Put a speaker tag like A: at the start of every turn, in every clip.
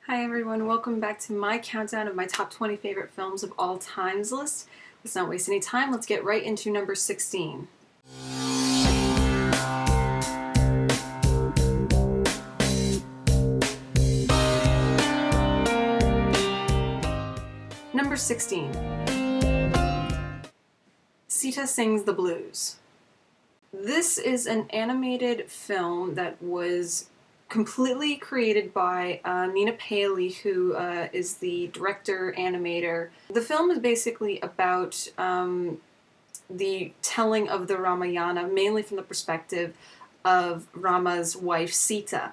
A: Hi everyone, welcome back to my countdown of my top 20 favorite films of all times list. Let's not waste any time, let's get right into number 16. Number 16. Sita Sings the Blues. This is an animated film that was completely created by Nina Paley, who is the director animator. The film is basically about the telling of the Ramayana, mainly from the perspective of Rama's wife Sita.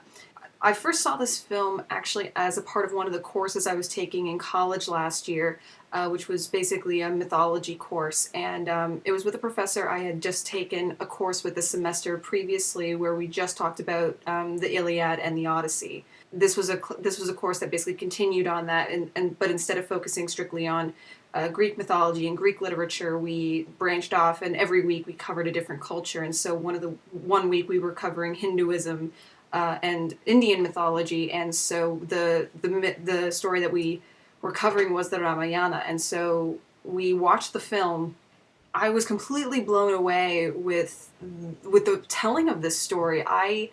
A: I first saw this film actually as a part of one of the courses I was taking in college last year, which was basically a mythology course. And it was with a professor I had just taken a course with the semester previously where we just talked about the Iliad and the Odyssey. This was a course that basically continued on that, but instead of focusing strictly on Greek mythology and Greek literature, we branched off, and every week we covered a different culture. And so one week we were covering Hinduism and Indian mythology, and so the story that we were covering was the Ramayana. And so we watched the film. I was completely blown away with the telling of this story. I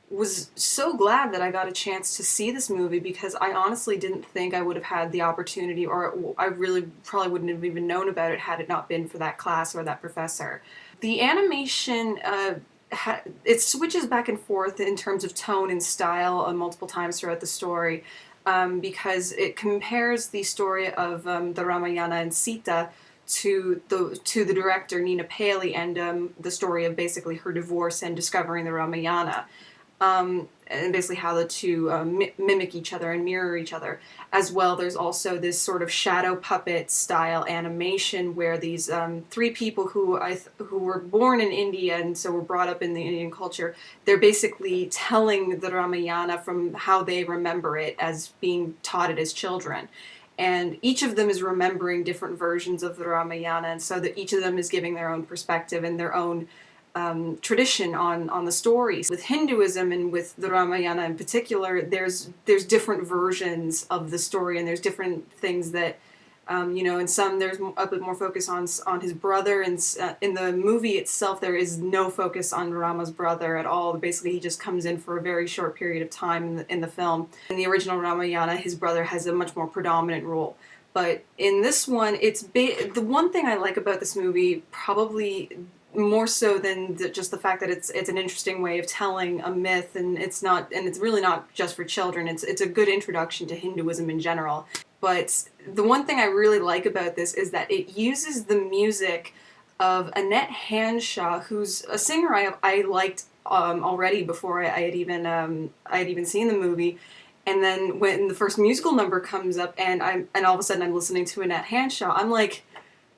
A: was so glad that I got a chance to see this movie because I honestly didn't think I would have had the opportunity, or I really probably wouldn't have even known about it had it not been for that class or that professor. The animation, it switches back and forth in terms of tone and style multiple times throughout the story, because it compares the story of the Ramayana and Sita to the director Nina Paley, and the story of basically her divorce and discovering the Ramayana. And basically how the two mimic each other and mirror each other. As well, there's also this sort of shadow puppet style animation where these three people who were born in India and so were brought up in the Indian culture, they're basically telling the Ramayana from how they remember it as being taught it as children. And each of them is remembering different versions of the Ramayana, and so that each of them is giving their own perspective and their own tradition on the stories. With Hinduism and with the Ramayana in particular, there's different versions of the story, and there's different things that in some there's a bit more focus on his brother, and in the movie itself there is no focus on Rama's brother at all. Basically, he just comes in for a very short period of time in the film. In the original Ramayana, his brother has a much more predominant role. But in this one, the one thing I like about this movie, probably more so than just the fact that it's an interesting way of telling a myth, and it's really not just for children. It's a good introduction to Hinduism in general. But the one thing I really like about this is that it uses the music of Annette Hanshaw, who's a singer I liked already before I had even seen the movie. And then when the first musical number comes up, and all of a sudden I'm listening to Annette Hanshaw, I'm like,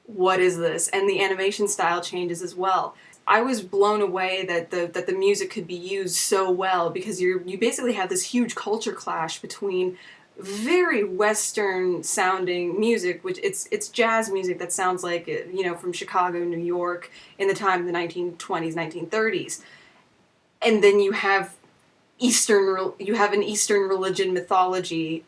A: what is this? And the animation style changes as well. I was blown away that the music could be used so well, because you basically have this huge culture clash between very Western sounding music, which it's jazz music that sounds like from Chicago, New York in the time of the 1920s, 1930s, and then you have an Eastern religion mythology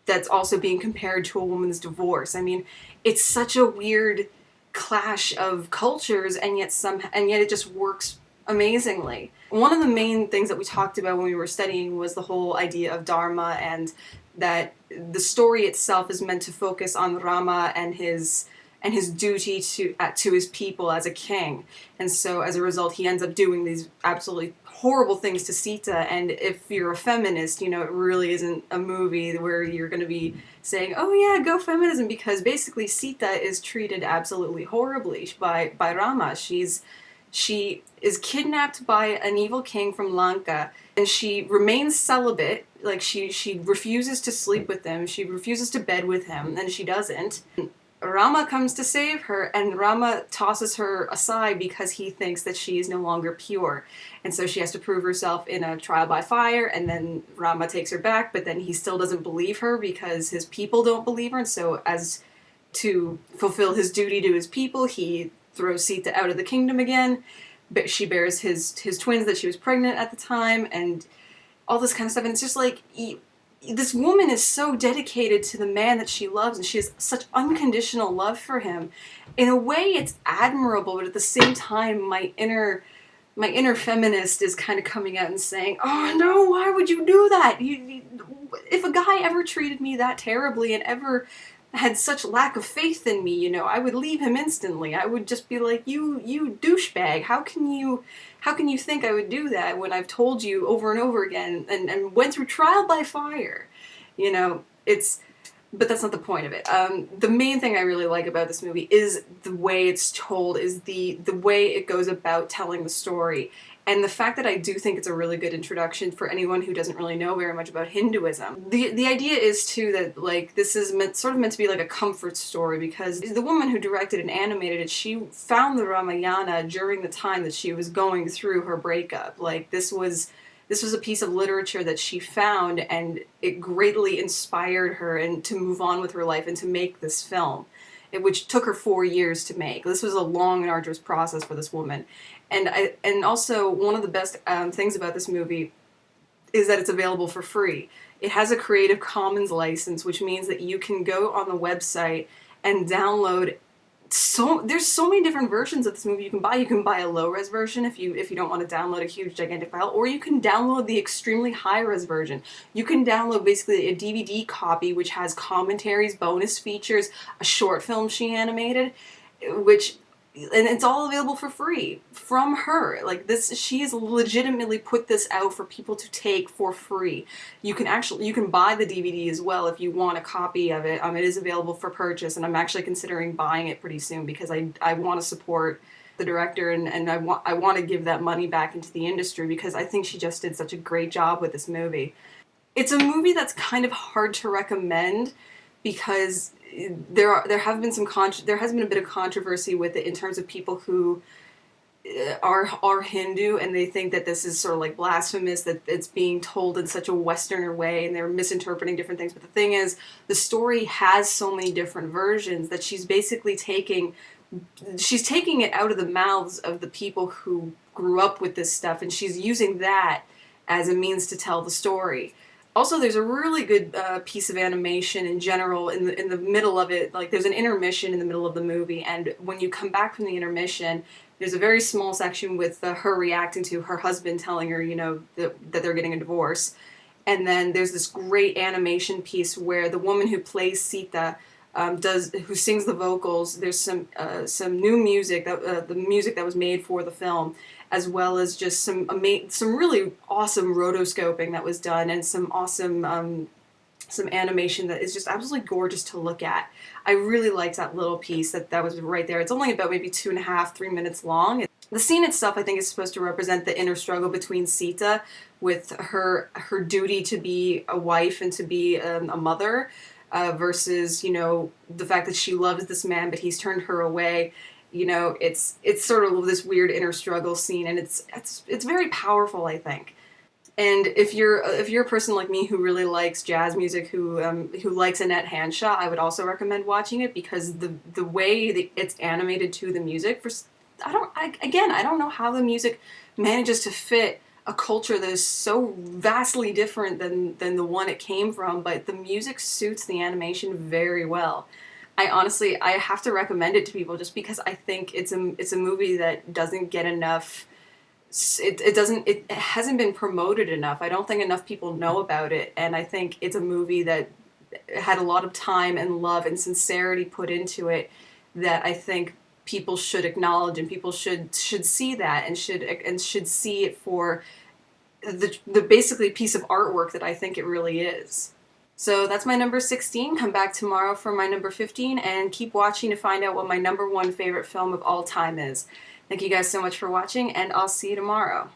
A: that's also being compared to a woman's divorce. I mean, it's such a weird clash of cultures, and yet it just works amazingly. One of the main things that we talked about when we were studying was the whole idea of dharma, and that the story itself is meant to focus on Rama and his duty to his people as a king. And so as a result, he ends up doing these absolutely horrible things to Sita. And if you're a feminist, it really isn't a movie where you're going to be saying, oh yeah, go feminism, because basically Sita is treated absolutely horribly by Rama. She is kidnapped by an evil king from Lanka, and she remains celibate. Like, she refuses to sleep with him, she refuses to bed with him, and she doesn't. Rama comes to save her, and Rama tosses her aside because he thinks that she is no longer pure. And so she has to prove herself in a trial by fire, and then Rama takes her back, but then he still doesn't believe her because his people don't believe her. And so, as to fulfill his duty to his people, he throws Sita out of the kingdom again. But she bears his twins that she was pregnant at the time, and all this kind of stuff. And it's just like, this woman is so dedicated to the man that she loves, and she has such unconditional love for him. In a way, it's admirable, but at the same time, my inner feminist is kind of coming out and saying, "Oh no, why would you do that? If a guy ever treated me that terribly and ever had such lack of faith in me, I would leave him instantly. I would just be like, you douchebag. How can you think I would do that when I've told you over and over again and went through trial by fire?" It's but that's not the point of it. The main thing I really like about this movie is the way it's told, is the way it goes about telling the story, and the fact that I do think it's a really good introduction for anyone who doesn't really know very much about Hinduism. The idea is too that like this is sort of meant to be like a comfort story, because the woman who directed and animated it, she found the Ramayana during the time that she was going through her breakup. Like this was a piece of literature that she found, and it greatly inspired her and to move on with her life and to make this film, which took her 4 years to make. This was a long and arduous process for this woman. And also, one of the best things about this movie is that it's available for free. It has a Creative Commons license, which means that you can go on the website and download there's so many different versions of this movie you can buy. You can buy a low-res version if you don't want to download a huge gigantic file, or you can download the extremely high-res version. You can download basically a DVD copy which has commentaries, bonus features, a short film she animated, and it's all available for free from her. Like this, she has legitimately put this out for people to take for free. You can buy the DVD as well if you want a copy of it. It is available for purchase, and I'm actually considering buying it pretty soon because I want to support the director, and I want to give that money back into the industry because I think she just did such a great job with this movie. It's a movie that's kind of hard to recommend because there has been a bit of controversy with it in terms of people who are Hindu, and they think that this is sort of like blasphemous, that it's being told in such a Westerner way, and they're misinterpreting different things. But the thing is, the story has so many different versions that she's basically taking it out of the mouths of the people who grew up with this stuff, and she's using that as a means to tell the story. Also, there's a really good piece of animation in general in the middle of it. Like, there's an intermission in the middle of the movie, and when you come back from the intermission, there's a very small section with her reacting to her husband telling her, that they're getting a divorce. And then there's this great animation piece where the woman who plays Sita who sings the vocals. There's some new music, the music that was made for the film, as well as just some really awesome rotoscoping that was done, and some awesome some animation that is just absolutely gorgeous to look at. I really liked that little piece that was right there. It's only about maybe 2.5, 3 minutes long. The scene itself, I think, is supposed to represent the inner struggle between Sita with her duty to be a wife and to be a mother, versus, the fact that she loves this man, but he's turned her away. It's sort of this weird inner struggle scene, and it's very powerful, I think. And if you're a person like me who really likes jazz music, who likes Annette Hanshaw, I would also recommend watching it, because the way that it's animated to the music, I don't know how the music manages to fit a culture that is so vastly different than the one it came from, but the music suits the animation very well. I have to recommend it to people just because I think it's a movie that doesn't get enough. It hasn't been promoted enough. I don't think enough people know about it, and I think it's a movie that had a lot of time and love and sincerity put into it that I think people should acknowledge, and people should see that, and should see it for the basically piece of artwork that I think it really is. So that's my number 16. Come back tomorrow for my number 15, and keep watching to find out what my number 1 favorite film of all time is. Thank you guys so much for watching, and I'll see you tomorrow.